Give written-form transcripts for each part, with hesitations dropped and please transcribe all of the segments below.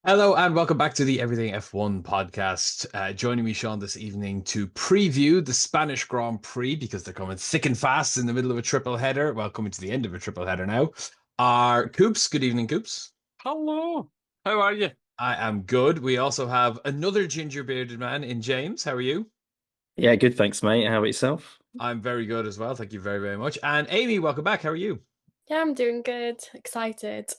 Hello and welcome back to the Everything F1 podcast. Joining me, Sean, this evening to preview the Spanish Grand Prix because they're coming thick and fast in the middle of a triple header. Well, coming to the end of a triple header now. Are Coops. Good evening, Coops. Hello. How are you? I am good. We also have another ginger bearded man in James. How are you? Yeah, good. Thanks, mate. How about yourself? I'm very good as well. Thank you very, very much. And Amy, welcome back. How are you? Yeah, I'm doing good. Excited.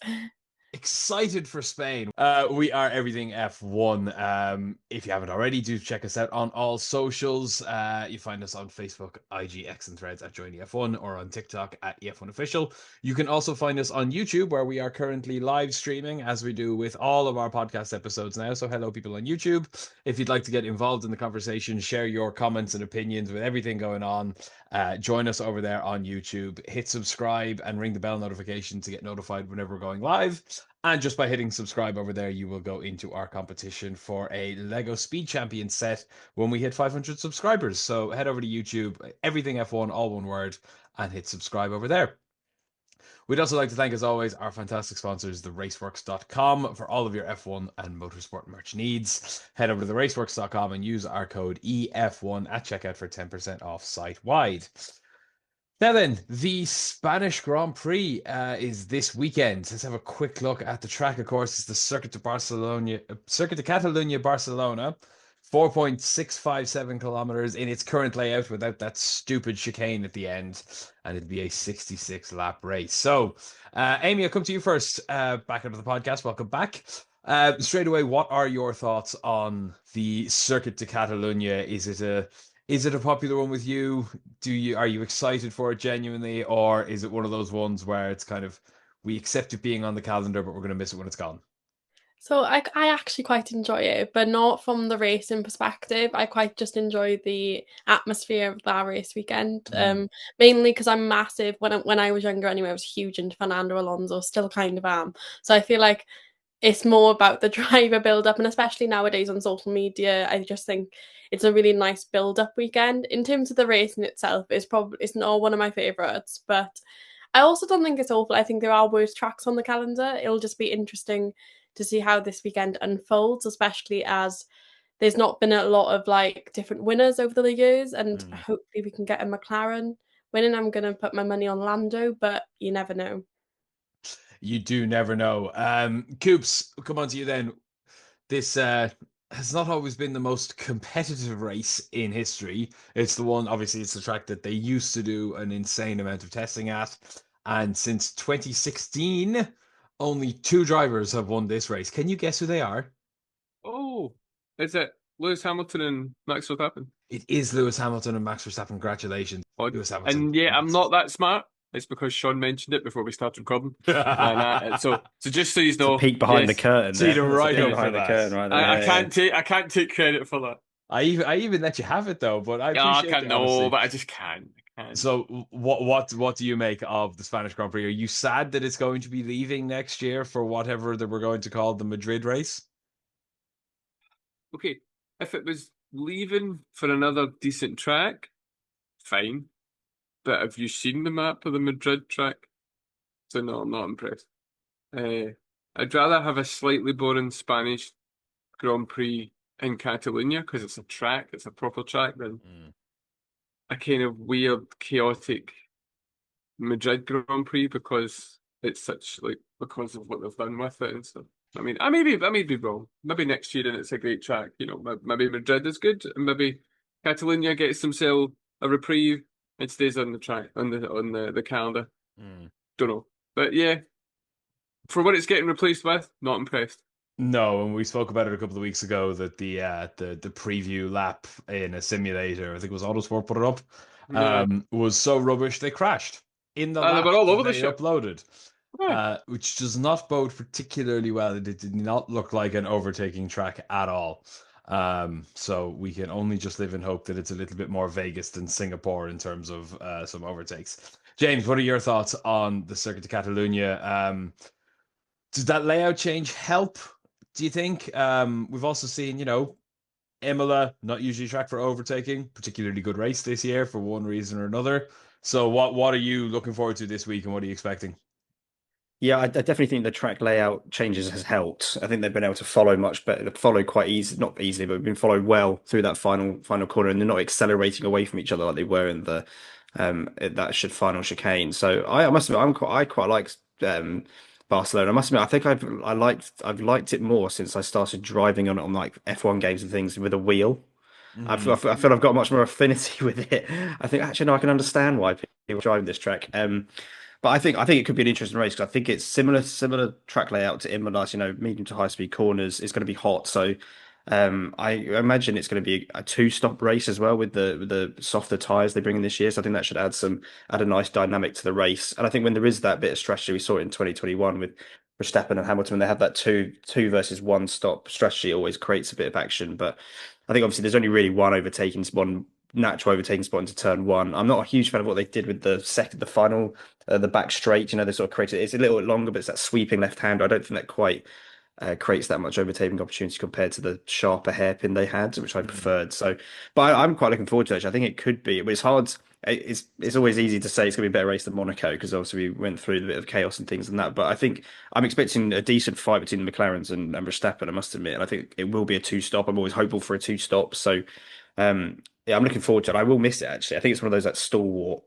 Excited for Spain. We are Everything F1. If you haven't already, do check us out on all socials. You find us on Facebook, IG, X, and Threads at Join F1 or on TikTok at EF1 Official. You can also find us on YouTube, where we are currently live streaming, as we do with all of our podcast episodes now. So, hello, people on YouTube. If you'd like to get involved in the conversation, share your comments and opinions with everything going on, join us over there on YouTube. Hit subscribe and ring the bell notification to get notified whenever we're going live. And just by hitting subscribe over there, you will go into our competition for a Lego Speed Champion set when we hit 500 subscribers. So head over to YouTube, Everything F1, all one word, and hit subscribe over there. We'd also like to thank, as always, our fantastic sponsors, theraceworks.com, for all of your F1 and motorsport merch needs. Head over to theraceworks.com and use our code EF1 at checkout for 10% off site wide. Now then, the Spanish Grand Prix is this weekend. Let's have a quick look at the track. Of course, it's the Circuit de Catalunya, Barcelona, 4.657 kilometers in its current layout without that stupid chicane at the end, and it'd be a 66 lap race. So, Amy, I'll come to you first. Back into the podcast. Welcome back. Straight away, what are your thoughts on the Circuit de Catalunya? Is it a popular one with you? Are you excited for it genuinely, or is it one of those ones where it's kind of we accept it being on the calendar, but we're going to miss it when it's gone? So I actually quite enjoy it, but not from the racing perspective. I quite just enjoy the atmosphere of that race weekend. Mainly because I'm massive. When I was younger, anyway, I was huge into Fernando Alonso. Still kind of am. So I feel like it's more about the driver build up, and especially nowadays on social media, I just think it's a really nice build up weekend. In terms of the racing itself, it's not one of my favorites, but I also don't think it's awful. I think there are worse tracks on the calendar. It'll just be interesting to see how this weekend unfolds, especially as there's not been a lot of like different winners over the years, and hopefully we can get a McLaren winning. I'm gonna put my money on Lando, but you never know. You do never know. Coops, come on to you then. This has not always been the most competitive race in history. It's the one, obviously, it's the track that they used to do an insane amount of testing at. And since 2016, only two drivers have won this race. Can you guess who they are? Oh, is it Lewis Hamilton and Max Verstappen? It is Lewis Hamilton and Max Verstappen. Congratulations, Odd. Lewis Hamilton. And yeah, I'm not that smart. It's because Sean mentioned it before we started recording. So just so you It's a know, peek behind the yes, curtain. See the There. right It's a up peek for behind the that. curtain right there. I can't take credit for that. I even let you have it though, but I Yeah, I appreciate can't the honesty. but I just can't. I can't. So what do you make of the Spanish Grand Prix? Are you sad that it's going to be leaving next year for whatever that we're going to call the Madrid race? Okay, if it was leaving for another decent track, fine. But have you seen the map of the Madrid track? So no, I'm not impressed. I'd rather have a slightly boring Spanish Grand Prix in Catalonia because it's a track, it's a proper track, than a kind of weird, chaotic Madrid Grand Prix because it's such because of what they've done with it and stuff. I mean, I may be wrong. Maybe next year and it's a great track. Maybe Madrid is good, and maybe Catalonia gets themselves a reprieve and stays on the track on the calendar. Don't know, but yeah, for what it's getting replaced with, not impressed. No, and we spoke about it a couple of weeks ago that the preview lap in a simulator, I think it was Autosport put it up, Yeah. was so rubbish they crashed in the They lap were all over the they ship. uploaded, Yeah. which does not bode particularly well. It did not look like an overtaking track at all. So we can only just live in hope that it's a little bit more Vegas than Singapore in terms of some overtakes. James, what are your thoughts on the Circuit de Catalunya? Does that layout change help? Do you think? We've also seen, Imola, not usually a track for overtaking, particularly good race this year for one reason or another. So what are you looking forward to this week and what are you expecting? Yeah, I definitely think the track layout changes has helped. I think they've been able to follow much better, follow quite easy, not easily, but been followed well through that final corner, and they're not accelerating away from each other like they were in the that should final chicane. So I must admit, I quite like Barcelona. I must admit, I think I've liked it more since I started driving on like F1 games and things with a wheel. I feel I've got much more affinity with it. I think actually no, I can understand why people are driving this track. But I think it could be an interesting race because I think it's similar track layout to Imola. Medium to high speed corners. It's going to be hot, so I imagine it's going to be a two-stop race as well with the softer tyres they bring in this year. So I think that should add a nice dynamic to the race. And I think when there is that bit of strategy, we saw it in 2021 with Verstappen and Hamilton. When they have that two versus one stop strategy, it always creates a bit of action. But I think obviously there's only really one natural overtaking spot into turn one. I'm not a huge fan of what they did with the final, the back straight. They sort of created it's a little bit longer, but it's that sweeping left hand. I don't think that quite creates that much overtaking opportunity compared to the sharper hairpin they had, which I preferred. So, but I'm quite looking forward to it. I think it could be, but it's hard. It's always easy to say it's going to be a better race than Monaco because obviously we went through a bit of chaos and things and that. But I think I'm expecting a decent fight between the McLarens and Verstappen, I must admit. And I think it will be a two-stop. I'm always hopeful for a two-stop. So, yeah, I'm looking forward to it. I will miss it actually. I think it's one of those like stalwart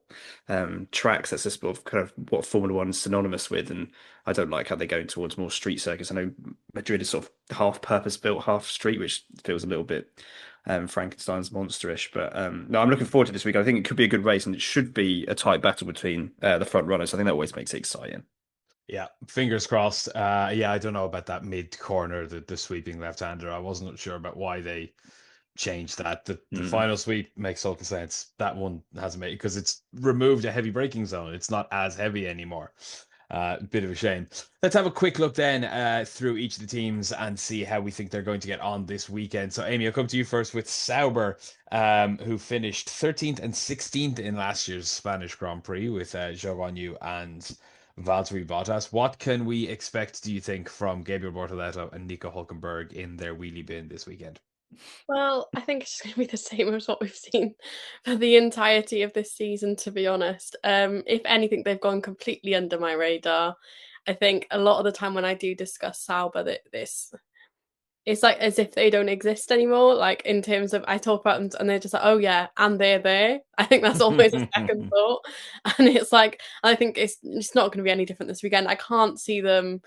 tracks that's just sort of kind of what Formula One is synonymous with, and I don't like how they're going towards more street circuits. I know Madrid is sort of half purpose built, half street, which feels a little bit Frankenstein's monsterish. But no, I'm looking forward to this week. I think it could be a good race, and it should be a tight battle between the front runners. I think that always makes it exciting. Yeah, fingers crossed. Yeah, I don't know about that mid corner, the sweeping left-hander. I wasn't sure about why they changed that. The final sweep makes total sense. That one hasn't made because it's removed a heavy braking zone. It's not as heavy anymore. Bit of a shame. Let's have a quick look then through each of the teams and see how we think they're going to get on this weekend. So, Amy, I'll come to you first with Sauber, who finished 13th and 16th in last year's Spanish Grand Prix with Zhou Guanyu and Valtteri Bottas. What can we expect, do you think, from Gabriel Bortoleto and Nico Hulkenberg in their wheelie bin this weekend? Well, I think it's going to be the same as what we've seen for the entirety of this season, to be honest. If anything, they've gone completely under my radar. I think a lot of the time when I do discuss Sauber, it's like as if they don't exist anymore. Like in terms of I talk about them and they're just like, oh yeah, and they're there. I think that's always a second thought, and it's like I think it's not going to be any different this weekend. I can't see them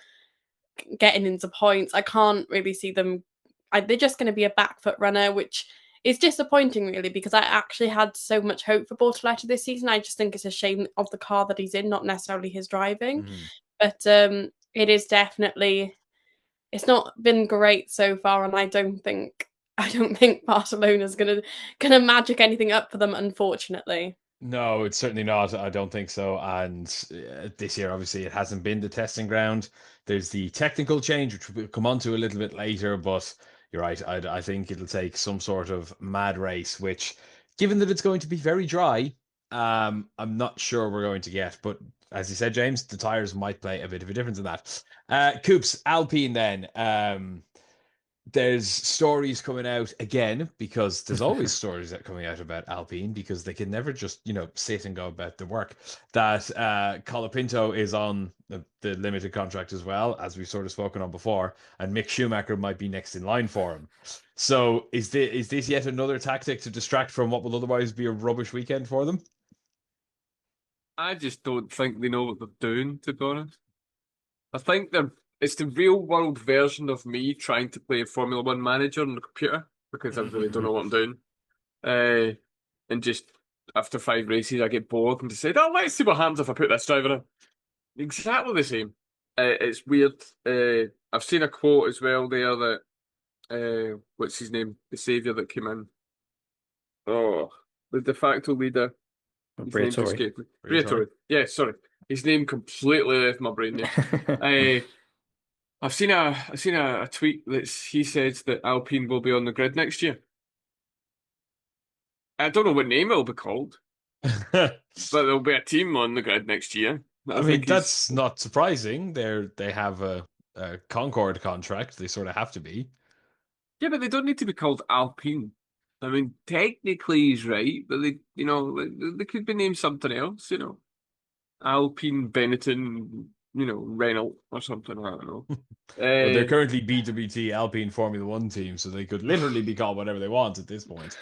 getting into points. I can't really see them. They're just going to be a back foot runner, which is disappointing, really, because I actually had so much hope for Bortoleto this season. I just think it's a shame of the car that he's in, not necessarily his driving. But it is definitely. It's not been great so far, and I don't think Barcelona's gonna magic anything up for them, unfortunately. No, it's certainly not. I don't think so. And this year, obviously, it hasn't been the testing ground. There's the technical change, which we'll come on to a little bit later. But you're right. I think it'll take some sort of mad race, which, given that it's going to be very dry, I'm not sure we're going to get. But as you said, James, the tires might play a bit of a difference in that. Coops, Alpine then. There's stories coming out again because there's always stories that coming out about Alpine because they can never just sit and go about the work that Colapinto is on the limited contract as well, as we've sort of spoken on before, and Mick Schumacher might be next in line for him. So is this yet another tactic to distract from what will otherwise be a rubbish weekend for them? I just don't think they know what they're doing, to be honest. I think it's the real world version of me trying to play Formula One manager on the computer because I really don't know what I'm doing. And just after 5 races, I get bored and decide, oh, let's see what happens if I put this driver in. Exactly the same. It's weird. I've seen a quote as well there that, what's his name? The saviour that came in. Oh, the de facto leader. His name just escaped me. Briatore. Yeah, sorry. His name completely left my brain there. I've seen a tweet that he says that Alpine will be on the grid next year. I don't know what name it'll be called, but there'll be a team on the grid next year. I mean, that's not surprising. They have a Concorde contract. They sort of have to be. Yeah, but they don't need to be called Alpine. I mean, technically he's right, but they could be named something else. Alpine Benetton Renault or something. I don't know. Well, they're currently BWT Alpine Formula One team, so they could literally be called whatever they want at this point.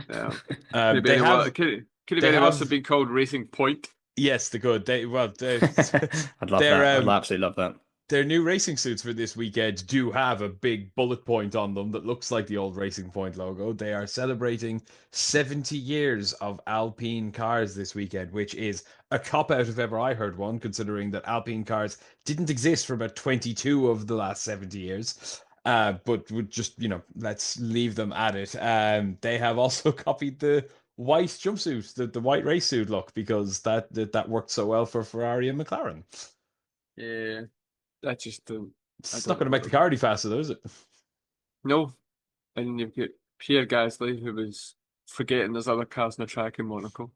Yeah. They have Could have they any worse have been called Racing Point. yes, they could. They I'd love they're that. I'd absolutely love that. their new racing suits for this weekend do have a big bullet point on them that looks like the old Racing Point logo. They are celebrating 70 years of Alpine cars this weekend, which is a cop out if ever I heard one, considering that Alpine cars didn't exist for about 22 of the last 70 years. But would just, let's leave them at it. They have also copied the white jumpsuit, the white race suit look, because that worked so well for Ferrari and McLaren. Yeah, that's just It's not going to make the car any faster, though, is it? No. And you've got Pierre Gasly, who was forgetting there's other cars on the track in Monaco.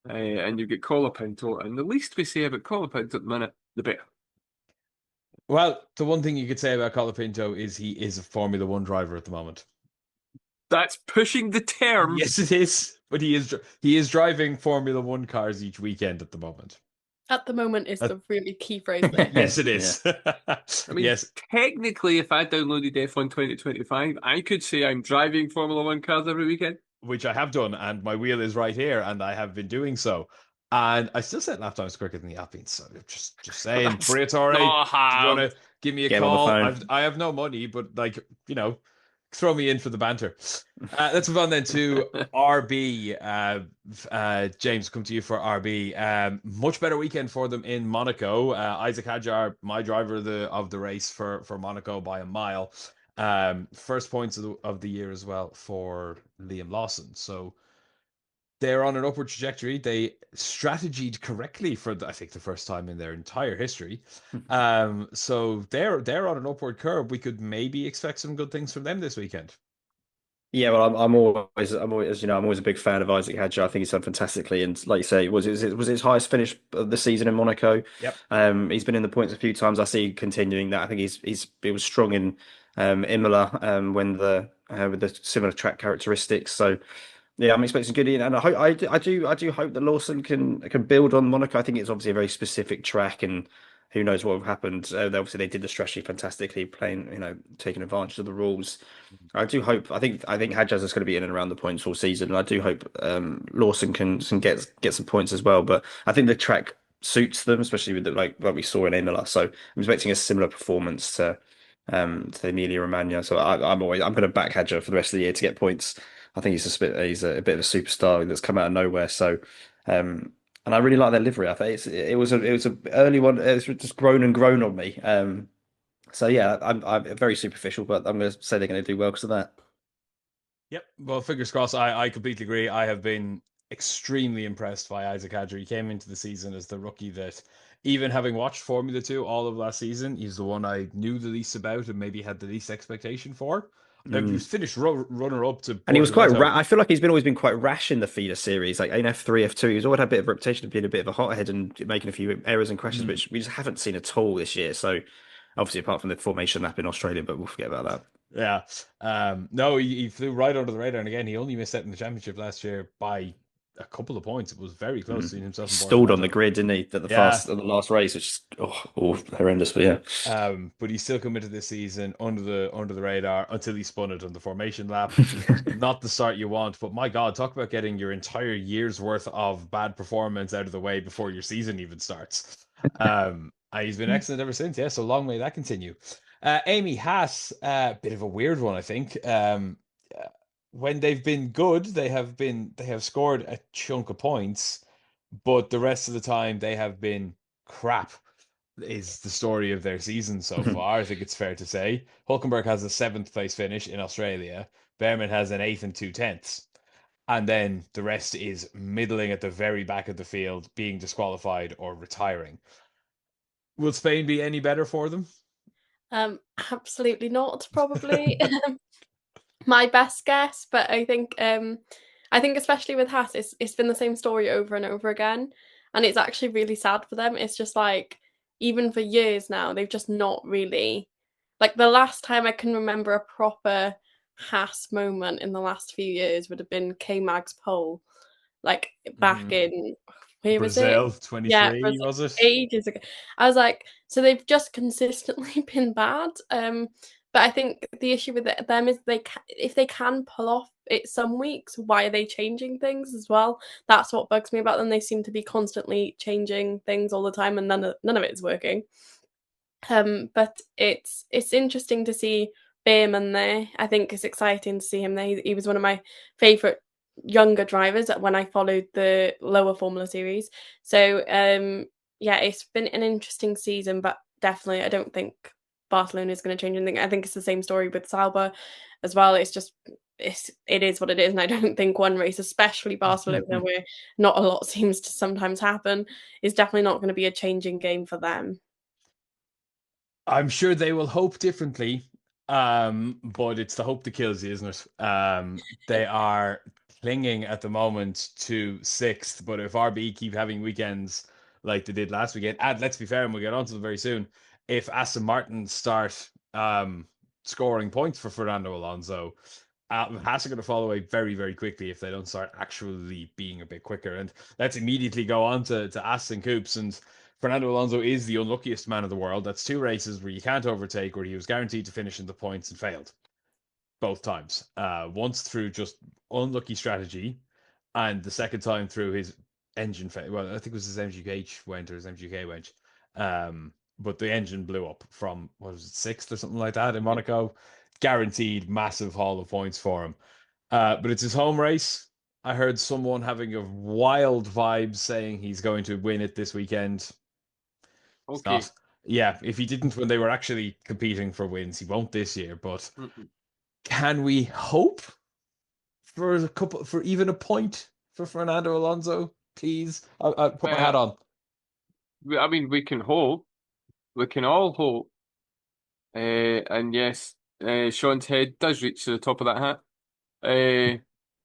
And you get Colapinto, and the least we say about Colapinto at the minute, the better. Well, the one thing you could say about Colapinto is he is a Formula One driver at the moment. That's pushing the term. Yes, it is. But he is driving Formula One cars each weekend at the moment. At the moment is the really key phrase there. Yes, it is. I mean, yes. Technically, if I downloaded F1 2025, I could say I'm driving Formula One cars every weekend. Which I have done, and my wheel is right here, and I have been doing so. And I still set lap times quicker than the Alpines, so just saying, Briatore, do you want to give me a call? I have no money, but throw me in for the banter. Let's move on then to RB. James, come to you for RB. Much better weekend for them in Monaco. Isaac Hadjar, my driver of the race for Monaco by a mile. First points of the year as well for Liam Lawson. So they're on an upward trajectory. They strategied correctly for I think the first time in their entire history. So they're on an upward curve. We could maybe expect some good things from them this weekend. Yeah, well, I'm always I'm always a big fan of Isaac Hadjar. I think he's done fantastically, and like you say, was his highest finish of the season in Monaco. Yep. He's been in the points a few times. I see continuing that. I think he was strong in Imola when with the similar track characteristics. So yeah, I'm expecting good, and I do hope that Lawson can build on Monaco. I think it's obviously a very specific track, and who knows what have happened. Obviously, they did the strategy fantastically, taking advantage of the rules. I do hope. I think Hadjaz is going to be in and around the points all season, and I do hope Lawson can get some points as well. But I think the track suits them, especially with like we saw in Imola. So I'm expecting a similar performance to Emilia Romagna. So I'm going to back Hadjar for the rest of the year to get points. I think he's a bit of a superstar that's come out of nowhere. So, and I really like their livery. I think it was a early one. It's just grown on me. So yeah, I'm very superficial, but I'm going to say they're going to do well because of that. Yep. Well, fingers crossed. I completely agree. I have been extremely impressed by Isaac Hadjar. He came into the season as the rookie that, even having watched Formula 2 all of last season, he's the one I knew the least about and maybe had the least expectation for. He was finished runner-up to... And he was quite... I feel like he's always been quite rash in the feeder series. Like in F3, F2, he's always had a bit of a reputation of being a bit of a hothead and making a few errors and crashes, which we just haven't seen at all this year. So obviously, apart from the formation lap in Australia, but we'll forget about that. Yeah. No, he flew right under the radar. And again, he only missed out in the championship last year by a couple of points. It was very close to himself. Stalled on the grid, didn't he? At the last race, which is horrendous. But yeah. But he still committed this season under the radar until he spun it on the formation lap. Not the start you want, but my God, talk about getting your entire year's worth of bad performance out of the way before your season even starts. He's been excellent ever since. Yeah, so long may that continue. Amy Haas, a bit of a weird one, I think. When they've been good, they have scored a chunk of points, but the rest of the time they have been crap. Is the story of their season so far. I think it's fair to say. Hulkenberg has a 7th place finish in Australia. Behrman has an 8th and 2/10. And then the rest is middling at the very back of the field, being disqualified or retiring. Will Spain be any better for them? Absolutely not, probably. My best guess, but I think especially with Haas, it's been the same story over and over again, and it's actually really sad for them. It's just like, even for years now, they've just not really, like, the last time I can remember a proper Haas moment in the last few years would have been K-Mag's pole, like back in Where was it? Brazil Yeah, 23, Brazil, was it? ages ago. I was like, so they've just consistently been bad. But I think the issue with them is if they can pull off it some weeks, why are they changing things as well? That's what bugs me about them. They seem to be constantly changing things all the time, and none of it is working. But it's interesting to see Behrman there. I think it's exciting to see him there. He was one of my favourite younger drivers when I followed the lower Formula Series. So yeah, it's been an interesting season, but definitely I don't think Barcelona is going to change anything. I think it's the same story with Sauber as well. It's just it is what it is, and I don't think one race, especially Barcelona, where not a lot seems to sometimes happen, is definitely not going to be a changing game for them. I'm sure they will hope differently, but it's the hope that kills you, isn't it? They are clinging at the moment to sixth, but if RB keep having weekends like they did last weekend, and let's be fair, and we'll get onto them very soon, if Aston Martin start scoring points for Fernando Alonso, Haas are going to fall away very, very quickly if they don't start actually being a bit quicker. And let's immediately go on to Aston Coops. And Fernando Alonso is the unluckiest man in the world. That's two races where you can't overtake, where he was guaranteed to finish in the points and failed both times. Once through just unlucky strategy, and the second time through his engine fail. Well, I think it was his MGH went or his MGK went. But the engine blew up from, what was it, sixth or something like that in Monaco. Guaranteed massive haul of points for him. But it's his home race. I heard someone having a wild vibe saying he's going to win it this weekend. It's Okay. not. Yeah, if he didn't when they were actually competing for wins, he won't this year. But can we hope for even a point for Fernando Alonso, please? I'll put my hat on. I mean, we can hope. We can all hope. And yes, Sean's head does reach to the top of that hat.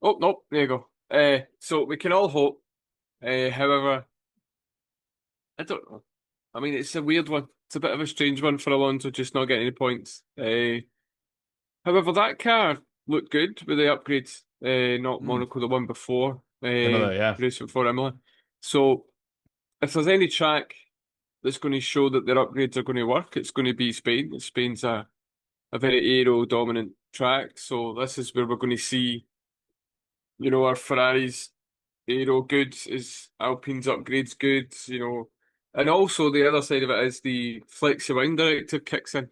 Oh, no, there you go. So we can all hope. However, I don't know. I mean, it's a weird one. It's a bit of a strange one for Alonso just not getting any points. However, that car looked good with the upgrades. Not Monaco, the one before. Imola, yeah. Race before Imola. So if there's any track that's going to show that their upgrades are going to work, it's going to be Spain. Spain's a very aero dominant track. So this is where we're going to see, our Ferraris aero good, is Alpine's upgrades good, And also the other side of it is the flexi wing directive kicks in.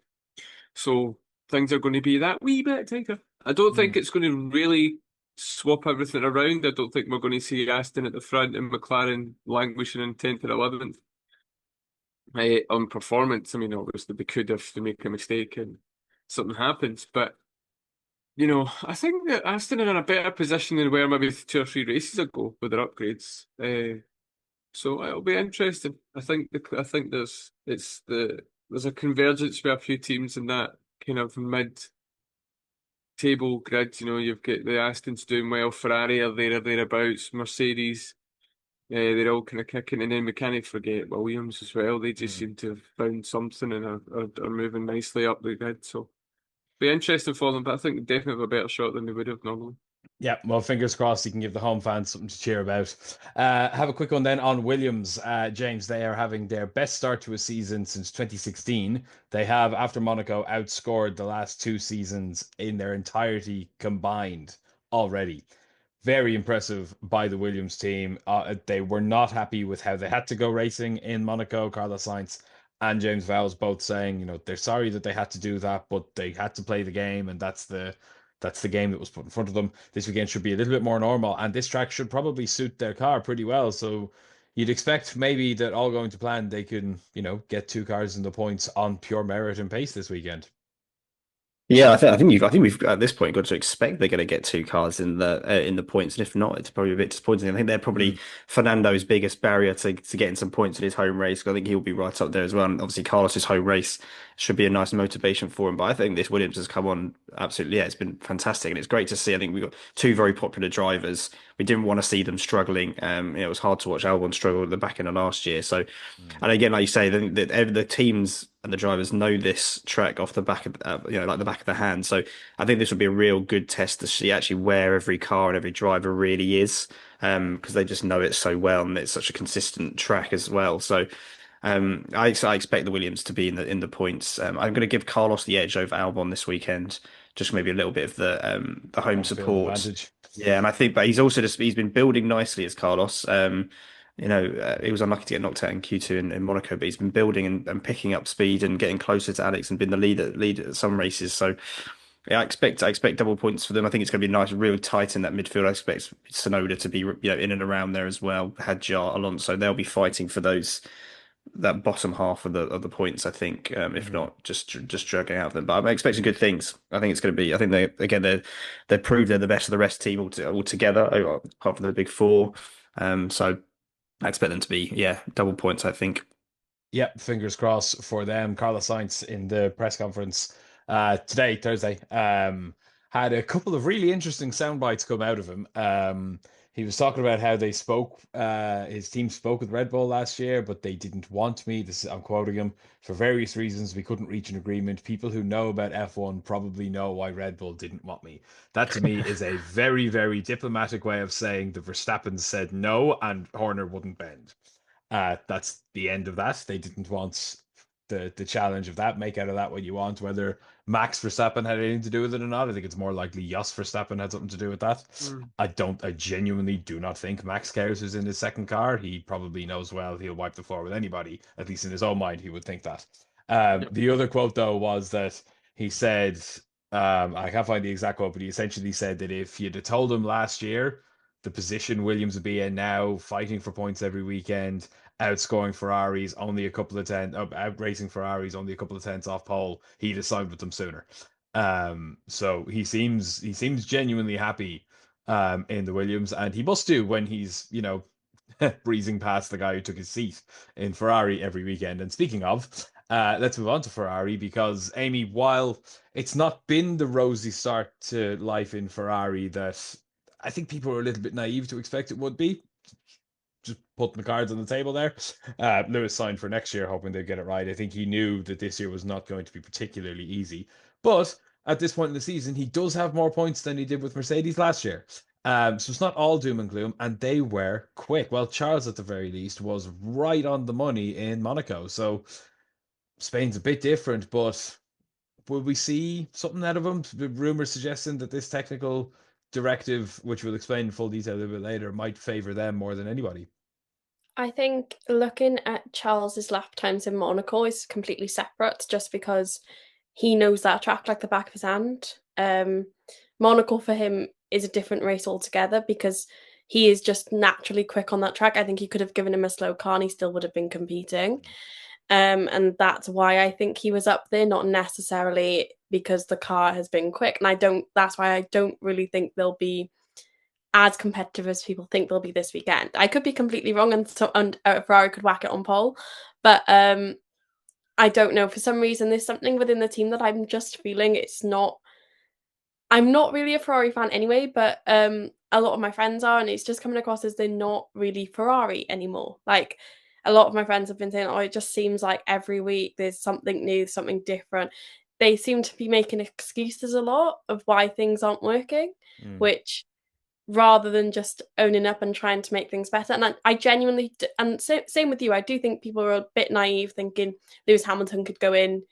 So things are going to be that wee bit tighter. I don't think it's going to really swap everything around. I don't think we're going to see Aston at the front and McLaren languishing in 10th or 11th. On performance, I mean, obviously they could if they make a mistake and something happens, but I think that Aston are in a better position than where maybe 2 or 3 races ago with their upgrades. So it'll be interesting. I think there's a convergence with a few teams in that kind of mid-table grid. You've got the Astons doing well, Ferrari are there or thereabouts, Mercedes. They're all kind of kicking, and then we can't forget Williams as well. They just seem to have found something and are moving nicely up the grid. So be interesting for them, but I think they definitely have a better shot than they would have normally. Yeah, well, fingers crossed you can give the home fans something to cheer about. Have a quick one then on Williams. James, they are having their best start to a season since 2016. They have, after Monaco, outscored the last 2 seasons in their entirety combined already. Very impressive by the Williams team. They were not happy with how they had to go racing in Monaco. Carlos Sainz and James Vowles both saying, they're sorry that they had to do that, but they had to play the game, and that's the game that was put in front of them. This weekend should be a little bit more normal, and this track should probably suit their car pretty well. So you'd expect maybe that all going to plan, they can, get 2 cars in the points on pure merit and pace this weekend. Yeah, I think we've at this point got to expect they're going to get 2 cars in the points, and if not, it's probably a bit disappointing. I think they're probably Fernando's biggest barrier to getting some points in his home race. I think he'll be right up there as well. And obviously, Carlos's home race should be a nice motivation for him. But I think this Williams has come on absolutely. Yeah, it's been fantastic, and it's great to see. I think we've got 2 very popular drivers we didn't want to see them struggling. It was hard to watch Albon struggle at the back end of last year. So, and again, like you say, the teams and the drivers know this track off the back of like the back of the hand. So I think this would be a real good test to see actually where every car and every driver really is, because they just know it so well and it's such a consistent track as well. So. I expect the Williams to be in the points. I'm going to give Carlos the edge over Albon this weekend, just maybe a little bit of the home support. Advantage. Yeah, and I think, but he's been building nicely as Carlos. He was unlucky to get knocked out in Q2 in Monaco, but he's been building and picking up speed and getting closer to Alex and been the lead at some races. So yeah, I expect double points for them. I think it's going to be nice, real tight in that midfield. I expect Tsunoda to be in and around there as well. Hadjar, Alonso, they'll be fighting for that bottom half of the points, I think, if not just dragging out of them. But I'm expecting good things. I think it's going to be. I think they proved they're the best of the rest team altogether, apart from the big four. So I expect them to be double points. I think. Yep, fingers crossed for them. Carlos Sainz in the press conference today, Thursday, had a couple of really interesting sound bites come out of him. He was talking about how they spoke, his team spoke with Red Bull last year, but they didn't want me. I'm quoting him, for various reasons, we couldn't reach an agreement. People who know about F1 probably know why Red Bull didn't want me. That to me is a very, very diplomatic way of saying the Verstappen said no and Horner wouldn't bend. That's the end of that. They didn't want the challenge of that. Make out of that what you want. Whether Max Verstappen had anything to do with it or not, I think it's more likely Jos Verstappen had something to do with that. I genuinely do not think Max cares who's in his second car. He probably knows well he'll wipe the floor with anybody. At least in his own mind, he would think that. The other quote though was that he said, I can't find the exact quote, but he essentially said that if you'd have told him last year the position Williams would be in now, fighting for points every weekend, outscoring Ferraris, only a couple of outracing Ferraris, only a couple of tenths off pole, he'd have signed with them sooner. So he seems genuinely happy in the Williams, and he must do when he's breezing past the guy who took his seat in Ferrari every weekend. And speaking of, let's move on to Ferrari, because Amy, while it's not been the rosy start to life in Ferrari that I think people were a little bit naive to expect it would be, just putting the cards on the table there. Lewis signed for next year, hoping they'd get it right. I think he knew that this year was not going to be particularly easy. But at this point in the season, he does have more points than he did with Mercedes last year. So it's not all doom and gloom, and they were quick. Well, Charles, at the very least, was right on the money in Monaco. So Spain's a bit different, but will we see something out of him? Rumors suggesting that this technical directive, which we'll explain in full detail a little bit later, might favour them more than anybody. I think looking at Charles's lap times in Monaco is completely separate, just because he knows that track like the back of his hand. Monaco for him is a different race altogether because he is just naturally quick on that track. I think he could have given him a slow car and he still would have been competing. And that's why I think he was up there, not necessarily because the car has been quick. And that's why I don't really think they'll be as competitive as people think they'll be this weekend. I could be completely wrong, and Ferrari could whack it on pole, but I don't know. For some reason, there's something within the team that I'm just feeling it's not. I'm not really a Ferrari fan anyway, but a lot of my friends are, and it's just coming across as they're not really Ferrari anymore. Like, a lot of my friends have been saying, oh, it just seems like every week there's something new, something different. They seem to be making excuses a lot of why things aren't working, which rather than just owning up and trying to make things better. And I genuinely, and same with you, I do think people are a bit naive thinking Lewis Hamilton could go in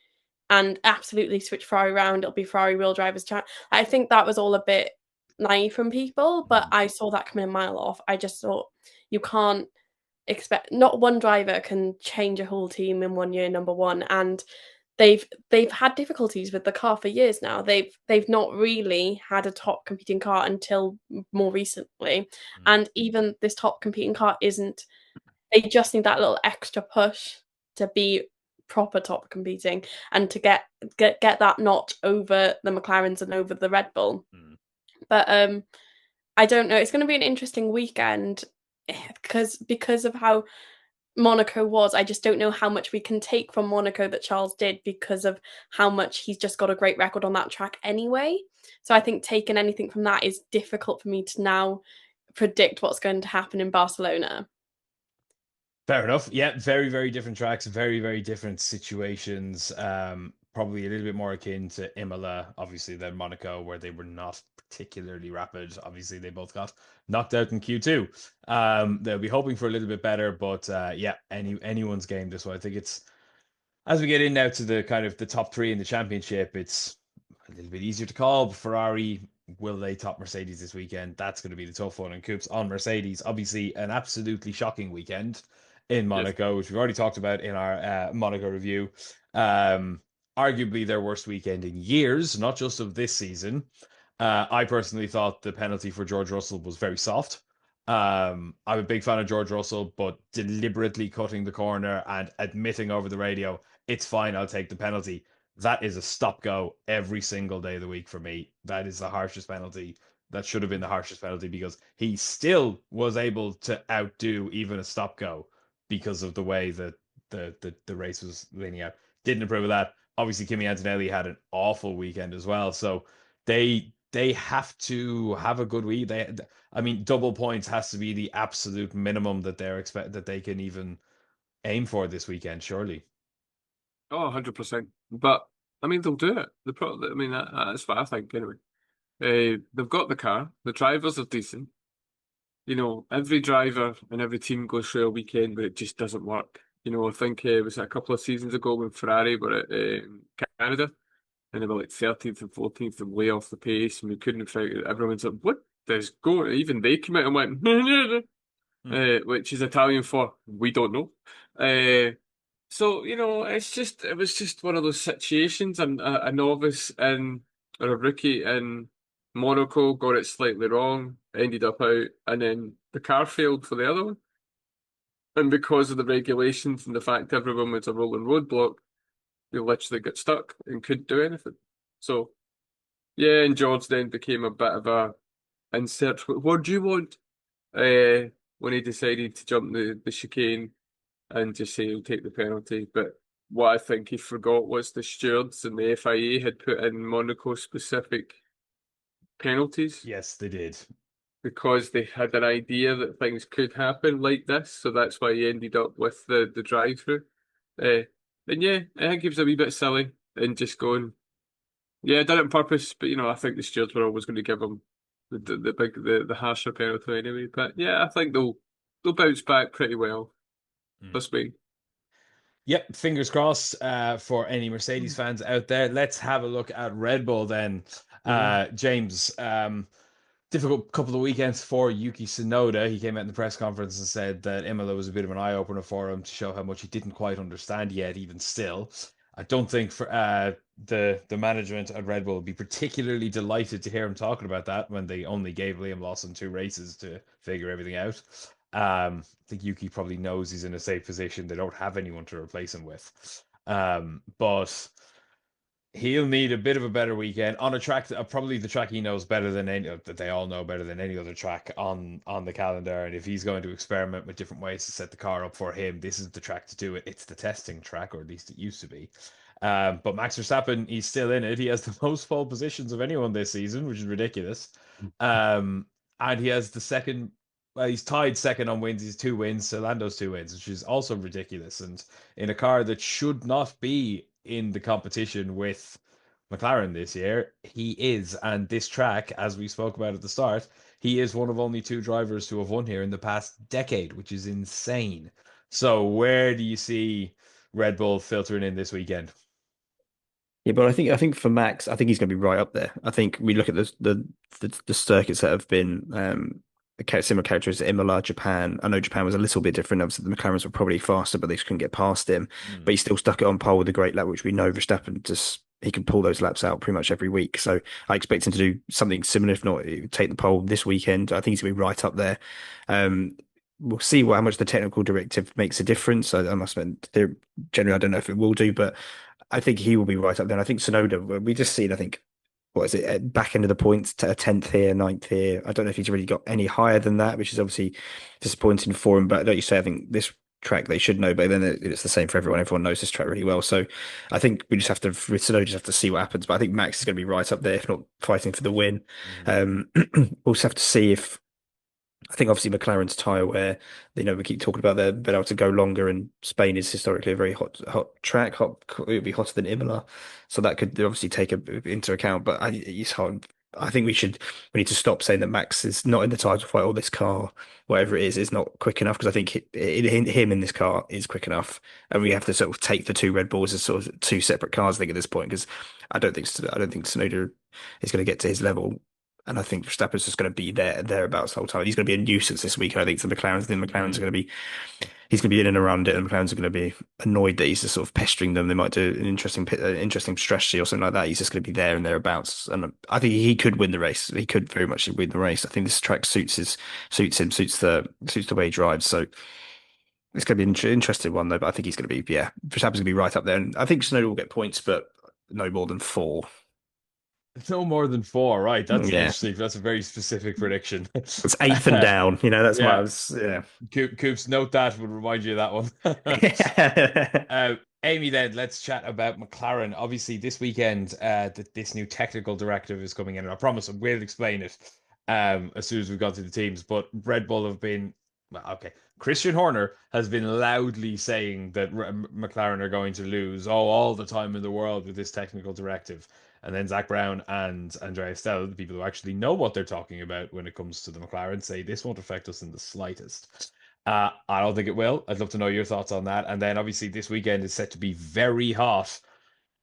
and absolutely switch Ferrari around. It'll be Ferrari real drivers chat. I think that was all a bit naive from people, but I saw that coming a mile off. I just thought you can't expect, not one driver can change a whole team in 1 year, number one. And they've had difficulties with the car for years now. They've not really had a top competing car until more recently. And even this top competing car they just need that little extra push to be proper top competing and to get that notch over the McLarens and over the Red Bull. But I don't know. It's going to be an interesting weekend because of how Monaco was. I just don't know how much we can take from Monaco that Charles did because of how much he's just got a great record on that track anyway. So I think taking anything from that is difficult for me to now predict what's going to happen in Barcelona. Fair enough. Yeah, very, very different tracks, very, very different situations. Probably a little bit more akin to Imola, obviously, than Monaco, where they were not particularly rapid. Obviously, they both got knocked out in Q2. They'll be hoping for a little bit better, but yeah, anyone's game this one. I think it's, as we get in now to the kind of the top three in the championship, it's a little bit easier to call. Ferrari, will they top Mercedes this weekend? That's going to be the tough one. And Coops on Mercedes, obviously an absolutely shocking weekend in Monaco, which we've already talked about in our Monaco review. Arguably their worst weekend in years, not just of this season. I personally thought the penalty for George Russell was very soft. I'm a big fan of George Russell, but deliberately cutting the corner and admitting over the radio, it's fine, I'll take the penalty. That is a stop-go every single day of the week for me. That is the harshest penalty. That should have been the harshest penalty because he still was able to outdo even a stop-go because of the way that the race was leaning out. Didn't approve of that. Obviously, Kimi Antonelli had an awful weekend as well. So they have to have a good week. I mean, double points has to be the absolute minimum that they can even aim for this weekend, surely. Oh, 100%. But I mean, they'll do it. I mean, that's what I think anyway. They've got the car. The drivers are decent. You know, every driver and every team goes through a weekend where it just doesn't work. You know, I think it was a couple of seasons ago when Ferrari were at Canada, and they were like 13th and 14th and way off the pace, and we couldn't figure it. Everyone's like, what is going? Even they came out and went, which is Italian for we don't know. So, you know, it was just one of those situations, and a novice or a rookie in Monaco got it slightly wrong, ended up out, and then the car failed for the other one. And because of the regulations and the fact everyone was a rolling roadblock, they literally got stuck and couldn't do anything. So, yeah, and George then became a bit of a insert. What do you want? When he decided to jump the chicane and just say he'll take the penalty. But what I think he forgot was the stewards and the FIA had put in Monaco specific penalties. Yes, they did. Because they had an idea that things could happen like this, so that's why he ended up with the drive-through. And yeah, I think he was a wee bit silly and just going, yeah, I did it on purpose, but you know, I think the stewards were always going to give him the harsher penalty anyway. But yeah, I think they'll bounce back pretty well for Spain. Yep, fingers crossed for any Mercedes fans out there. Let's have a look at Red Bull then. James, difficult couple of weekends for Yuki Tsunoda. He came out in the press conference and said that Imola was a bit of an eye-opener for him to show how much he didn't quite understand yet, even still. I don't think for the management at Red Bull would be particularly delighted to hear him talking about that when they only gave Liam Lawson 2 races to figure everything out. I think Yuki probably knows he's in a safe position. They don't have anyone to replace him with. But he'll need a bit of a better weekend on a track that probably the track he knows better than that they all know better than any other track on the calendar. And if he's going to experiment with different ways to set the car up for him, this is the track to do it. It's the testing track, or at least it used to be. But Max Verstappen, he's still in it. He has the most pole positions of anyone this season, which is ridiculous. And he has the second. Well, he's tied second on wins. He's 2 wins. So Lando's 2 wins, which is also ridiculous. And in a car that should not be in the competition with McLaren this year, he is. And this track, as we spoke about at the start, he is one of only 2 drivers to have won here in the past decade, which is insane. So where do you see Red Bull filtering in this weekend? Yeah, but I think for Max, I think he's going to be right up there. I think we look at the circuits that have been similar characters to Imola, Japan. I know Japan was a little bit different. Obviously, the McLarens were probably faster, but they just couldn't get past him. But he still stuck it on pole with a great lap, which we know Verstappen he can pull those laps out pretty much every week. So I expect him to do something similar, if not take the pole this weekend. I think he's going to be right up there. We'll see how much the technical directive makes a difference. I must admit, generally, I don't know if it will do, but I think he will be right up there. And I think Tsunoda, we just seen, I think, what is it, back end of the points, to a 10th here, 9th here. I don't know if he's really got any higher than that, which is obviously disappointing for him. But like you say, I think this track they should know, but then it's the same for everyone. Everyone knows this track really well. So I think we just have to, with Tsunoda, just have to see what happens. But I think Max is going to be right up there, if not fighting for the win. We'll just have to see if I think obviously McLaren's tyre wear, we keep talking about they're being able to go longer, and Spain is historically a very hot track. It would be hotter than Imola, so that could obviously take into account. But it's hard. I think we need to stop saying that Max is not in the title fight, or this car, whatever it is not quick enough. Because I think him in this car is quick enough, and we have to sort of take the two Red Bulls as sort of two separate cars. I think at this point, because I don't think Tsunoda is going to get to his level. And I think Verstappen's just going to be thereabouts the whole time. He's going to be a nuisance this week. I think to McLaren's. I think McLaren's are going to be, he's going to be in and around it, and McLaren's are going to be annoyed that he's just sort of pestering them. They might do an interesting strategy or something like that. He's just going to be there and thereabouts. And I think he could win the race. He could very much win the race. I think this track suits him, suits the way he drives. So it's going to be an interesting one though. But I think he's going to be, Verstappen's going to be right up there. And I think Tsunoda will get points, but no more than 4. No more than 4, right? That's Yeah. interesting. That's a very specific prediction. It's 8th and down. That's Yeah. why I was, Coops, note that. Would remind you of that one. Amy, then let's chat about McLaren. Obviously, this weekend, this new technical directive is coming in, and I promise I will explain it as soon as we've gone through the teams. But Red Bull have been okay. Christian Horner has been loudly saying that McLaren are going to lose all the time in the world with this technical directive. And then Zach Brown and Andrea Stella, the people who actually know what they're talking about when it comes to the McLaren, say this won't affect us in the slightest. I don't think it will. I'd love to know your thoughts on that. And then obviously this weekend is set to be very hot.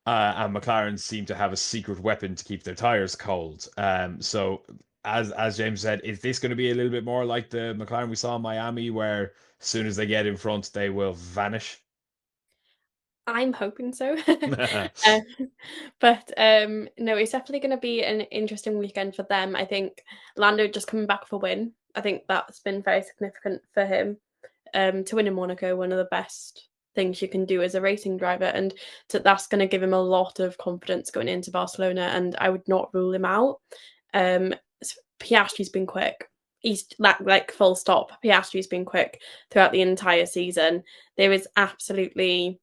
And McLaren seem to have a secret weapon to keep their tires cold. So as James said, is this going to be a little bit more like the McLaren we saw in Miami, where as soon as they get in front, they will vanish? I'm hoping so. But no, it's definitely going to be an interesting weekend for them. I think Lando just coming back for a win. I think that's been very significant for him. To win in Monaco, one of the best things you can do as a racing driver, and that's going to give him a lot of confidence going into Barcelona. And I would not rule him out. Piastri's been quick. He's like full stop. Piastri's been quick throughout the entire season. There is absolutely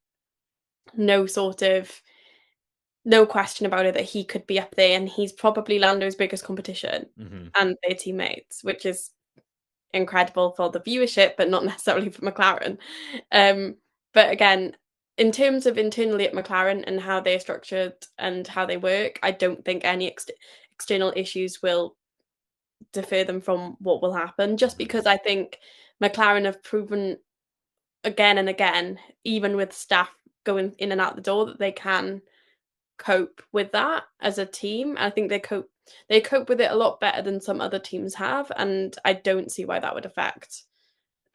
no question about it that he could be up there, and he's probably Lando's biggest competition and their teammates, which is incredible for the viewership, but not necessarily for McLaren. But again, in terms of internally at McLaren and how they're structured and how they work, I don't think any external issues will defer them from what will happen, just because I think McLaren have proven again and again, even with staff going in and out the door, that they can cope with that as a team. I think they cope with it a lot better than some other teams have, and I don't see why that would affect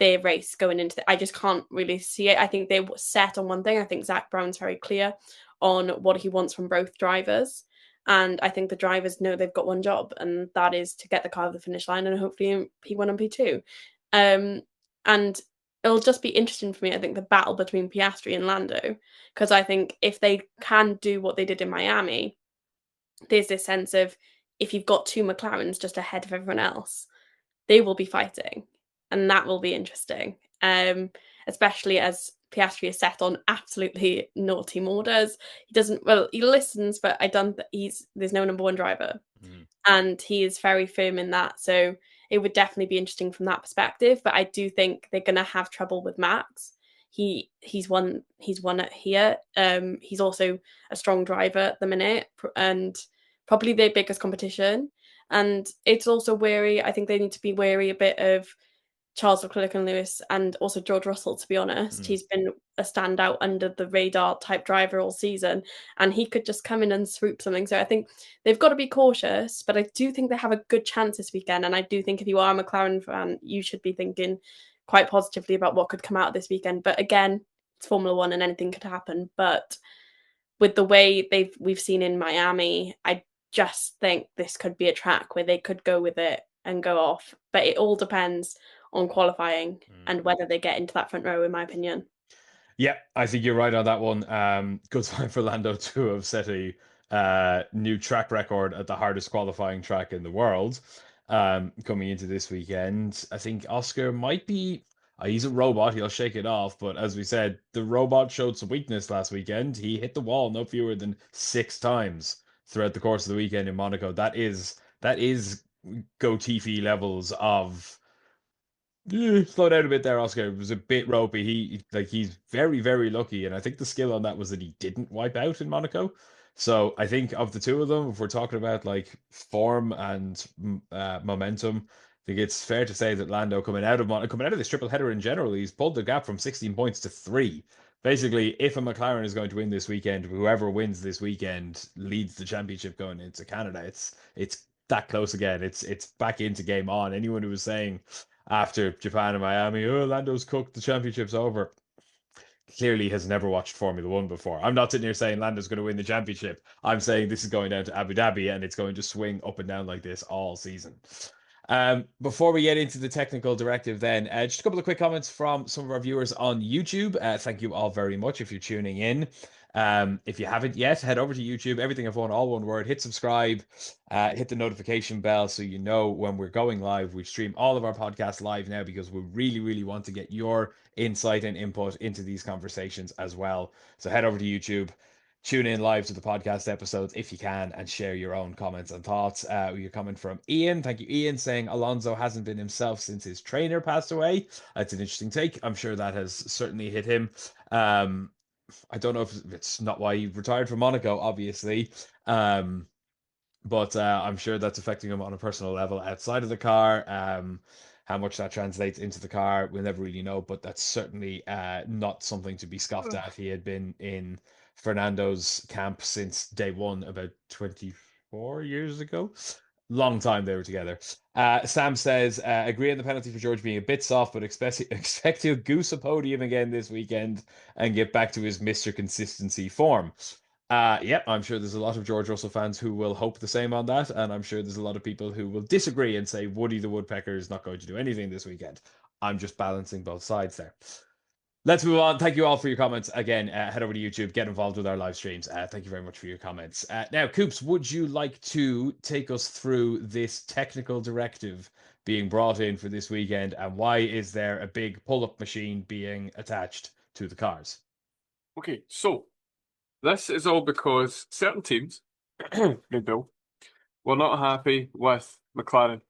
their race going into I just can't really see it. I think they were set on one thing. I think Zach Brown's very clear on what he wants from both drivers, and I think the drivers know they've got one job, and that is to get the car to the finish line and hopefully P1 and P2. And it'll just be interesting for me, I think, the battle between Piastri and Lando, because I think if they can do what they did in Miami, there's this sense of if you've got two McLarens just ahead of everyone else, they will be fighting, and that will be interesting, especially as Piastri is set on absolutely no team orders. He listens, but there's no number one driver, and he is very firm in that. So it would definitely be interesting from that perspective. But I do think they're going to have trouble with Max. He's won it here. He's also a strong driver at the minute, and probably their biggest competition. And it's also wary. I think they need to be wary a bit of Charles Leclerc and Lewis, and also George Russell, to be honest. He's been a standout under the radar type driver all season, and he could just come in and swoop something. So I think they've got to be cautious, but I do think they have a good chance this weekend. And I do think if you are a McLaren fan, you should be thinking quite positively about what could come out this weekend. But again, it's Formula One and anything could happen. But with the way we've seen in Miami, I just think this could be a track where they could go with it and go off. But it all depends on qualifying and whether they get into that front row, in my opinion. Yeah, I think you're right on that one. Good time for Lando to have set a new track record at the hardest qualifying track in the world coming into this weekend. I think Oscar might be... he's a robot, he'll shake it off, but as we said, the robot showed some weakness last weekend. He hit the wall no fewer than 6 times throughout the course of the weekend in Monaco. That is go Tiffy levels of Slow down a bit there, Oscar. It was a bit ropey. He's very, very lucky, and I think the skill on that was that he didn't wipe out in Monaco. So I think of the two of them, if we're talking about like form and momentum, I think it's fair to say that Lando coming out of this triple header in general, he's pulled the gap from 16 points to 3. Basically, if a McLaren is going to win this weekend, whoever wins this weekend leads the championship going into Canada. It's that close again. It's back into game on. Anyone who was saying after Japan and Miami, oh, Lando's cooked, the championship's over, clearly has never watched Formula One before. I'm not sitting here saying Lando's going to win the championship. I'm saying this is going down to Abu Dhabi and it's going to swing up and down like this all season. Before we get into the technical directive, then just a couple of quick comments from some of our viewers on YouTube. Thank you all very much if you're tuning in. If you haven't yet, head over to YouTube, Everything F1, all one word, hit subscribe, hit the notification bell so you know when we're going live. We stream all of our podcasts live now because we really, really want to get your insight and input into these conversations as well. So head over to YouTube, tune in live to the podcast episodes if you can, and share your own comments and thoughts. You're coming from Ian. Thank you, Ian, saying Alonso hasn't been himself since his trainer passed away. That's an interesting take. I'm sure that has certainly hit him. I don't know if it's not why he retired from Monaco, obviously. But I'm sure that's affecting him on a personal level outside of the car. How much that translates into the car, we'll never really know, but that's certainly not something to be scoffed at. He had been in Fernando's camp since day one, about 24 years ago. Long time they were together. Sam says, agree on the penalty for George being a bit soft, but expect he'll goose a podium again this weekend and get back to his Mr. Consistency form. Yep, I'm sure there's a lot of George Russell fans who will hope the same on that, and I'm sure there's a lot of people who will disagree and say Woody the Woodpecker is not going to do anything this weekend. I'm just balancing both sides there. Let's move on. Thank you all for your comments. Again, head over to YouTube, get involved with our live streams. Thank you very much for your comments. Now, Coops, would you like to take us through this technical directive being brought in for this weekend, and why is there a big pull-up machine being attached to the cars? Okay, so this is all because certain teams, Red Bull, were not happy with McLaren.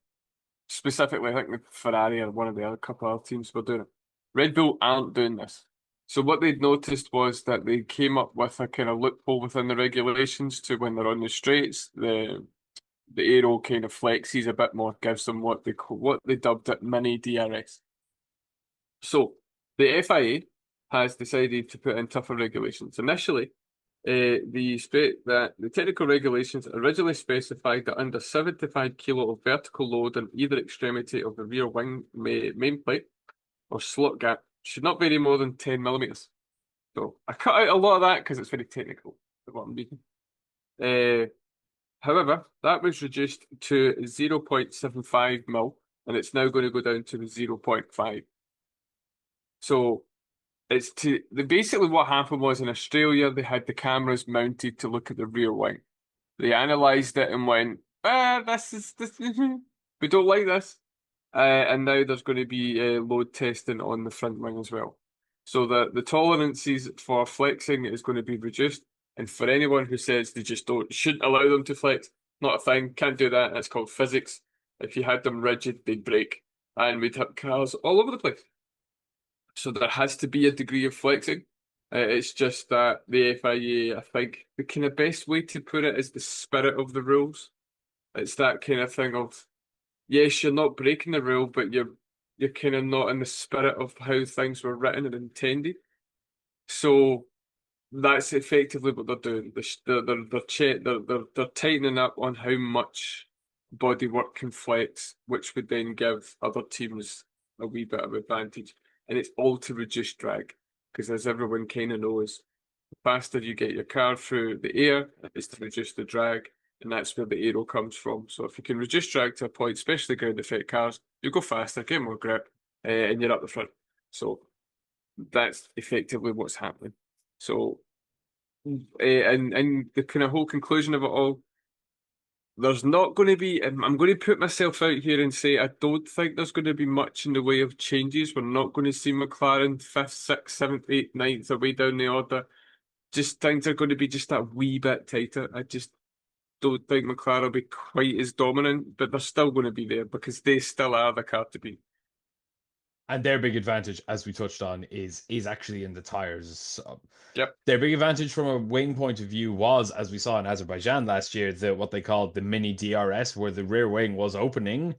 Specifically, I think the Ferrari or one of the other couple of teams were doing it. Red Bull aren't doing this. So what they'd noticed was that they came up with a kind of loophole within the regulations to when they're on the straights, the aero kind of flexes a bit more, gives them what they dubbed it mini DRS. So the FIA has decided to put in tougher regulations. Initially, the technical regulations originally specified that under 75 kilo of vertical load on either extremity of the rear wing main plate or slot gap should not vary more than 10 millimeters. So I cut out a lot of that because it's very technical, what I'm reading. However, that was reduced to 0.75 mil, and it's now going to go down to 0.5. So basically what happened was in Australia they had the cameras mounted to look at the rear wing. They analysed it and went, this we don't like this. And now there's going to be load testing on the front wing as well. So the tolerances for flexing is going to be reduced. And for anyone who says they just shouldn't allow them to flex, not a thing, can't do that. It's called physics. If you had them rigid, they'd break. And we'd have cars all over the place. So there has to be a degree of flexing. It's just that the FIA, I think, the kind of best way to put it is the spirit of the rules. It's that kind of thing of, yes, you're not breaking the rule, but you're kind of not in the spirit of how things were written and intended. So that's effectively what they're doing. They're tightening up on how much bodywork can flex, which would then give other teams a wee bit of advantage. And it's all to reduce drag, because as everyone kind of knows, the faster you get your car through the air, it's to reduce the drag, and that's where the aero comes from. So if you can reduce drag to a point, especially ground effect cars, you go faster, get more grip, and you're up the front. So that's effectively what's happening. So, and the kind of whole conclusion of it all, there's not going to be, I'm going to put myself out here and say I don't think there's going to be much in the way of changes. We're not going to see McLaren 5th, 6th, 7th, 8th, 9th, or way down the order. Just things are going to be just that wee bit tighter. I just don't think McLaren will be quite as dominant, but they're still going to be there because they still are the car to beat. And their big advantage, as we touched on, is actually in the tires. So Yep. their big advantage from a wing point of view was, as we saw in Azerbaijan last year, what they called the mini DRS, where the rear wing was opening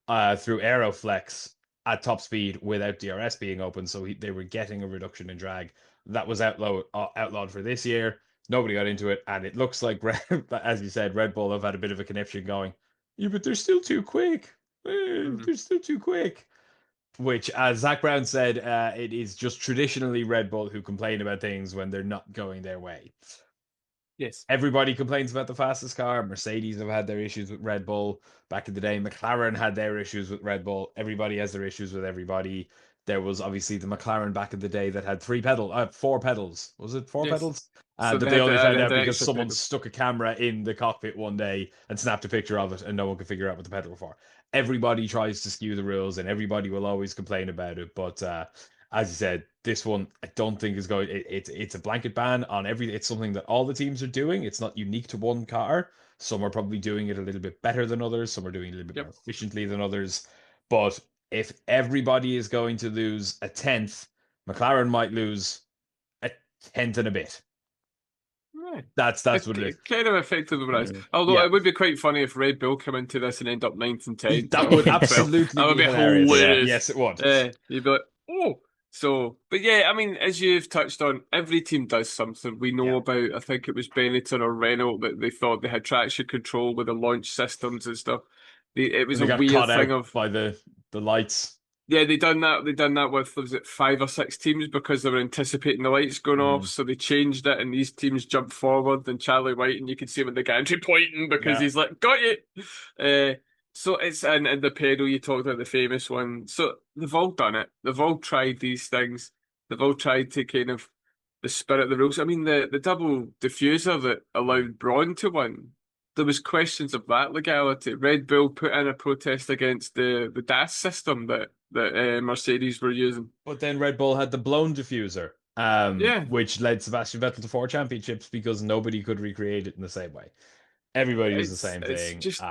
through Aeroflex at top speed without DRS being open. So they were getting a reduction in drag. That was outlawed for this year. Nobody got into it, and it looks like, as you said, Red Bull have had a bit of a conniption going. Yeah, but they're still too quick. They're still too quick. Which, as Zach Brown said, it is just traditionally Red Bull who complain about things when they're not going their way. Yes. Everybody complains about the fastest car. Mercedes have had their issues with Red Bull back in the day. McLaren had their issues with Red Bull. Everybody has their issues with everybody. There was obviously the McLaren back in the day that had four pedals. Was it four Yes. pedals? So That they they had only the- found they out had the because extra someone pedal. stuck a camera in the cockpit one day and snapped a picture of it, and no one could figure out what the pedal were for. Everybody tries to skew the rules, and everybody will always complain about it. But as you said, this one I don't think is going. It's a blanket ban on every. It's something that all the teams are doing. It's not unique to one car. Some are probably doing it a little bit better than others. Some are doing it a little bit Yep. more efficiently than others. But if everybody is going to lose a tenth, McLaren might lose a tenth and a bit. Right. That's what it is. Kind of effectively what it is. Although Yeah. it would be quite funny if Red Bull come into this and end up 9th and 10th. That would Well, absolutely that would be be hilarious. hilarious. Yes, it would. You'd be like, oh. So, but yeah, I mean, as you've touched on, every team does something. We know Yeah. about, I think it was Benetton or Renault that they thought they had traction control with the launch systems and stuff. It was They a got weird caught thing out of, by the lights. yeah, they done that. They done that with, was it 5 or 6 teams because they were anticipating the lights going off, so they changed it, and these teams jumped forward. And Charlie White, and you can see him in the gantry pointing because Yeah. he's like, "Got you." So it's and the pedal you talked about, the famous one. So they've all done it. They've all tried these things. They've all tried to kind of the spirit of the rules. I mean, the double diffuser that allowed Braun to win. There was questions of that legality. Red Bull put in a protest against the DAS system that Mercedes were using. But then Red Bull had the blown diffuser, Yeah. which led Sebastian Vettel to 4 championships because nobody could recreate it in the same way. Everybody does the same It's thing. just,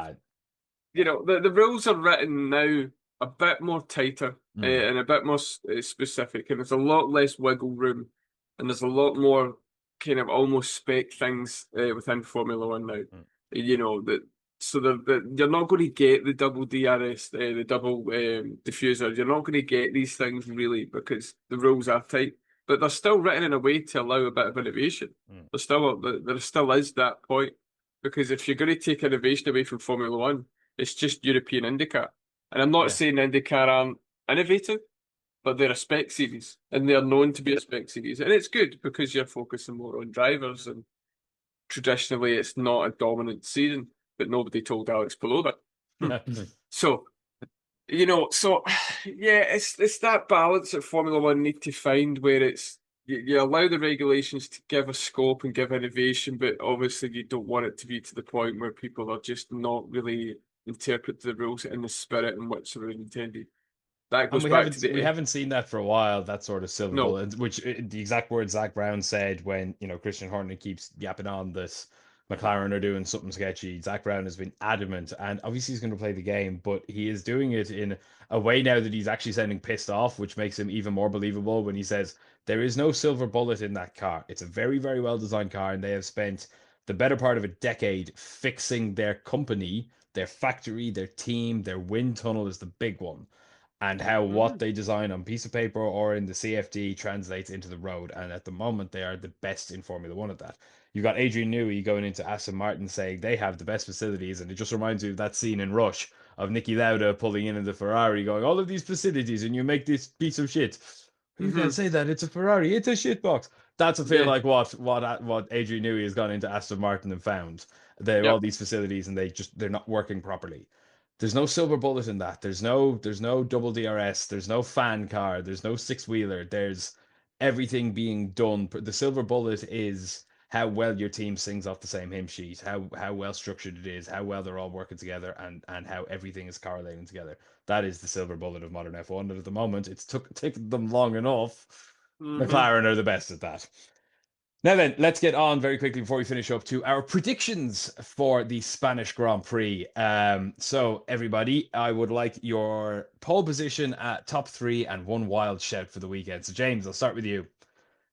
the rules are written now a bit more tighter and a bit more specific, and there's a lot less wiggle room, and there's a lot more kind of almost spec things within Formula One now. That so you're not going to get the double DRS, the double diffuser. You're not going to get these things really because the rules are tight, but they're still written in a way to allow a bit of innovation. There still is that point, because if you're going to take innovation away from Formula One, it's just European IndyCar. And I'm not saying IndyCar aren't innovative, but they're a spec series, and they're known to be a spec series. And it's good because you're focusing more on drivers, and traditionally it's not a dominant season, but nobody told Alex Palou that. So, it's that balance that Formula One need to find where it's, you allow the regulations to give a scope and give innovation, but obviously you don't want it to be to the point where people are just not really interpret the rules in the spirit in which they were intended. That goes back to we haven't seen that for a while. That sort of silver No. bullet, which the exact words Zach Brown said when Christian Horner keeps yapping on this. McLaren are doing something sketchy. Zach Brown has been adamant, and obviously he's going to play the game, but he is doing it in a way now that he's actually sounding pissed off, which makes him even more believable when he says there is no silver bullet in that car. It's a very, very well designed car, and they have spent the better part of a decade fixing their company, their factory, their team. Their wind tunnel is the big one, and how what they design on piece of paper or in the CFD translates into the road. And at the moment, they are the best in Formula One at that. You got Adrian Newey going into Aston Martin saying they have the best facilities, and it just reminds you of that scene in Rush of Niki Lauda pulling in the Ferrari, going, "All of these facilities, and you make this piece of shit." You can't say that. It's a Ferrari. It's a shit box. That's a feel like what Adrian Newey has gone into Aston Martin and found. They have all these facilities, and they're not working properly. There's no silver bullet in that. There's no double DRS. There's no fan car. There's no 6-wheeler. There's everything being done. The silver bullet is how well your team sings off the same hymn sheet, how well structured it is, how well they're all working together, and how everything is correlating together. That is the silver bullet of modern F1. And at the moment, it's taken them long enough. McLaren are the best at that. Now then, let's get on very quickly before we finish up to our predictions for the Spanish Grand Prix. So everybody, I would like your pole position at top 3 and one wild shout for the weekend. So James, I'll start with you.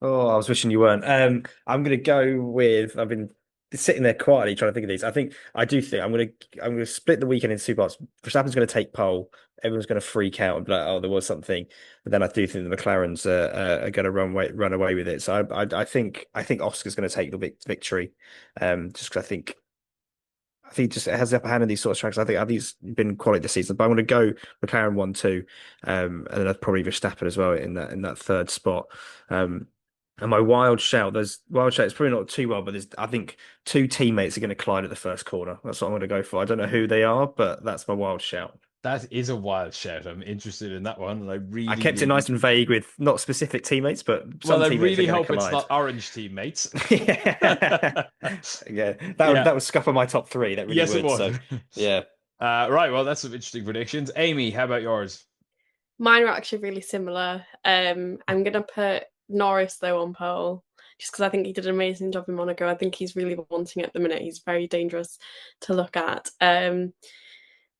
Oh, I was wishing you weren't. I'm going to go with. I've been sitting there quietly trying to think of these. I do think I'm going to split the weekend in two parts. Verstappen's going to take pole. Everyone's going to freak out and be like, "Oh, there was something." But then I do think the McLarens are going to run away with it. So I think Oscar's going to take the victory. Just because I think just it has the upper hand in these sort of tracks. I think it's been quality this season, but I'm going to go McLaren 1-2, and then I'd probably Verstappen as well in that third spot. And my wild shout, there's wild shout. It's probably not too well, but I think two teammates are going to collide at the first corner. That's what I'm going to go for. I don't know who they are, but that's my wild shout. That is a wild shout. I'm interested in that one, and I kept it nice and vague with not specific teammates, but some I teammates really are going hope to it's collide. not orange teammates. Yeah, yeah, that would scupper my top three. That really Yes, would. it would. So yeah. Right. Well, that's some interesting predictions. Amy, how about yours? Mine are actually really similar. I'm gonna put Norris though on pole, just because I think he did an amazing job in Monaco. I think he's really wanting it at the minute. He's very dangerous to look at.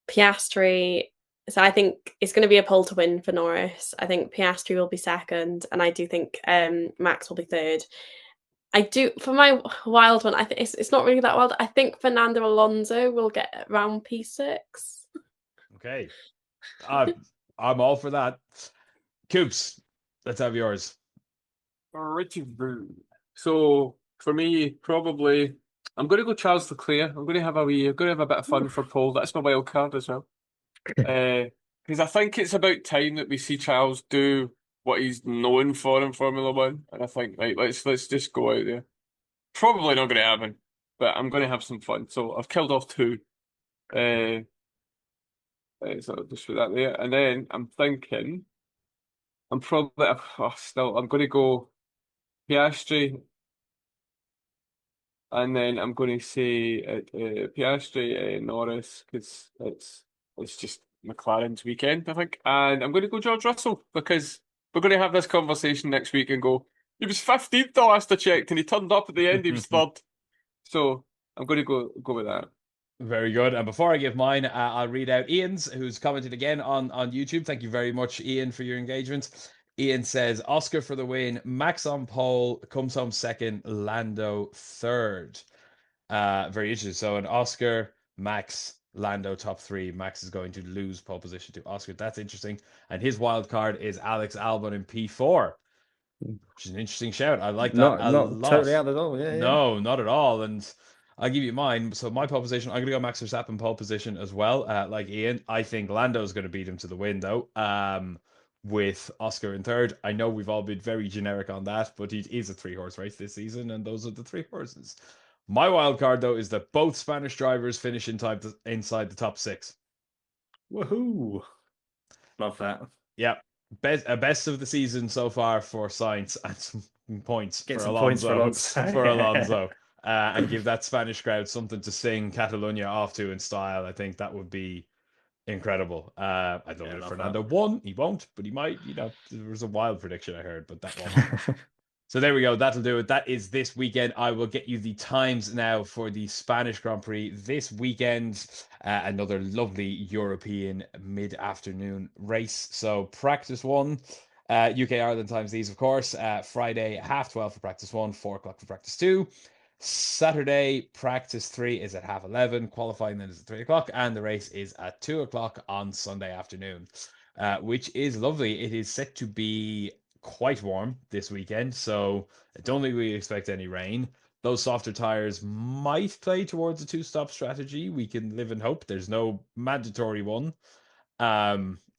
Piastri. So I think it's going to be a pole to win for Norris. I think Piastri will be second, and I do think Max will be third. I do for my wild one. I think it's not really that wild. I think Fernando Alonso will get around P6. Okay, I'm all for that. Coops, let's have yours. So for me, probably I'm going to go Charles Leclerc. I'm going to have a bit of fun for pole. That's my wild card as well. Because I think it's about time that we see Charles do what he's known for in Formula One, and I think right, let's just go out there. Probably not going to happen, but I'm going to have some fun. So I've killed off two. So I'll just put that there, and then I'm thinking I'm probably I'm going to go Piastri, and then I'm going to say Piastri, Norris, because it's just McLaren's weekend, I think, and I'm going to go George Russell because we're going to have this conversation next week and go, he was 15th the last I checked, and he turned up at the end, he was third. So I'm going to go with that. Very good. And before I give mine, I'll read out Ian's, who's commented again on YouTube. Thank you very much, Ian, for your engagement. Ian says, Oscar for the win, Max on pole, comes home second, Lando third. Very interesting. So an Oscar, Max, Lando top 3. Max is going to lose pole position to Oscar. That's interesting. And his wild card is Alex Albon in P4, which is an interesting shout. I like that a Not lot. totally out the door. Yeah, No, not at all. And I'll give you mine. So my pole position, I'm going to go Max Verstappen pole position as well. Like Ian, I think Lando's going to beat him to the win though. With Oscar in third. I know we've all been very generic on that, but he is a 3-horse race this season, and those are the 3 horses. My wild card though is that both Spanish drivers finish inside the top 6. Woohoo! Love that. Yeah, best of the season so far for Sainz and some points Get for some Alonso. points for Alonso. For Alonso. And give that Spanish crowd something to sing Catalonia off to in style. I think that would be incredible. I don't know if Fernando won. He won't, but he might. There was a wild prediction I heard, but that won't. So there we go. That'll do it. That is this weekend. I will get you the times now for the Spanish Grand Prix this weekend. Another lovely European mid-afternoon race. So practice 1, UK Ireland times these, of course. Friday 12:30 for practice 1, 4 o'clock for practice 2. Saturday practice 3 is at 11:30. Qualifying then is at 3 o'clock, and the race is at 2 o'clock on Sunday afternoon, which is lovely. It is set to be quite warm this weekend, so I don't think we expect any rain. Those softer tires might play towards a 2-stop strategy. We can live in hope. There's no mandatory one.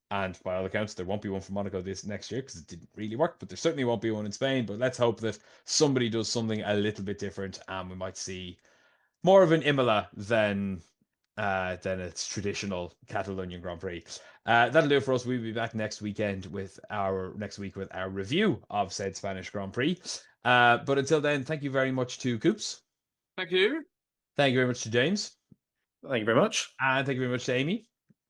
And by all accounts, there won't be one for Monaco this next year because it didn't really work, but there certainly won't be one in Spain. But let's hope that somebody does something a little bit different, and we might see more of an Imola than its traditional Catalonian Grand Prix. That'll do it for us. We'll be back next week with our review of said Spanish Grand Prix. But until then, thank you very much to Coops. Thank you. Thank you very much to James. Thank you very much. And thank you very much to Amy.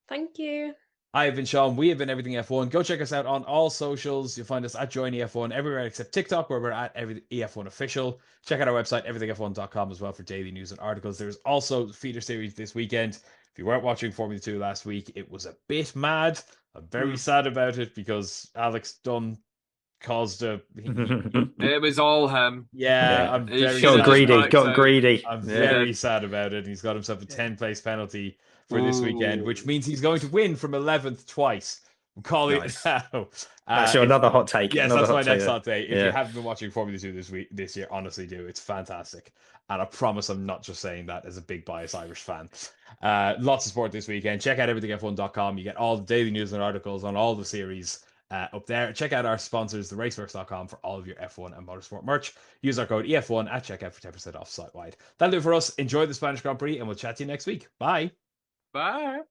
Thank you. I've been Sean. We have been Everything F1. Go check us out on all socials. You'll find us at JoinEF1 everywhere except TikTok, where we're at EF1 Official. Check out our website, everythingf1.com, as well for daily news and articles. There's also feeder series this weekend. If you weren't watching Formula 2 last week, it was a bit mad. I'm very sad about it because Alex Dunn caused a. It was all him. Yeah, I'm very got sad. greedy. I'm very sad about it. He's got himself a 10-place penalty for this weekend, which means he's going to win from 11th twice. I'm calling it now. That's another hot take. Yes, another that's my hot next take hot take. If you haven't been watching Formula 2 this year, honestly do. It's fantastic. And I promise I'm not just saying that as a big biased Irish fan. Lots of sport this weekend. Check out everythingf1.com. You get all the daily news and articles on all the series up there. Check out our sponsors, theraceworks.com, for all of your F1 and motorsport merch. Use our code EF1 at checkout for 10% off site-wide. That'll do it for us. Enjoy the Spanish Grand Prix, and we'll chat to you next week. Bye. Bye.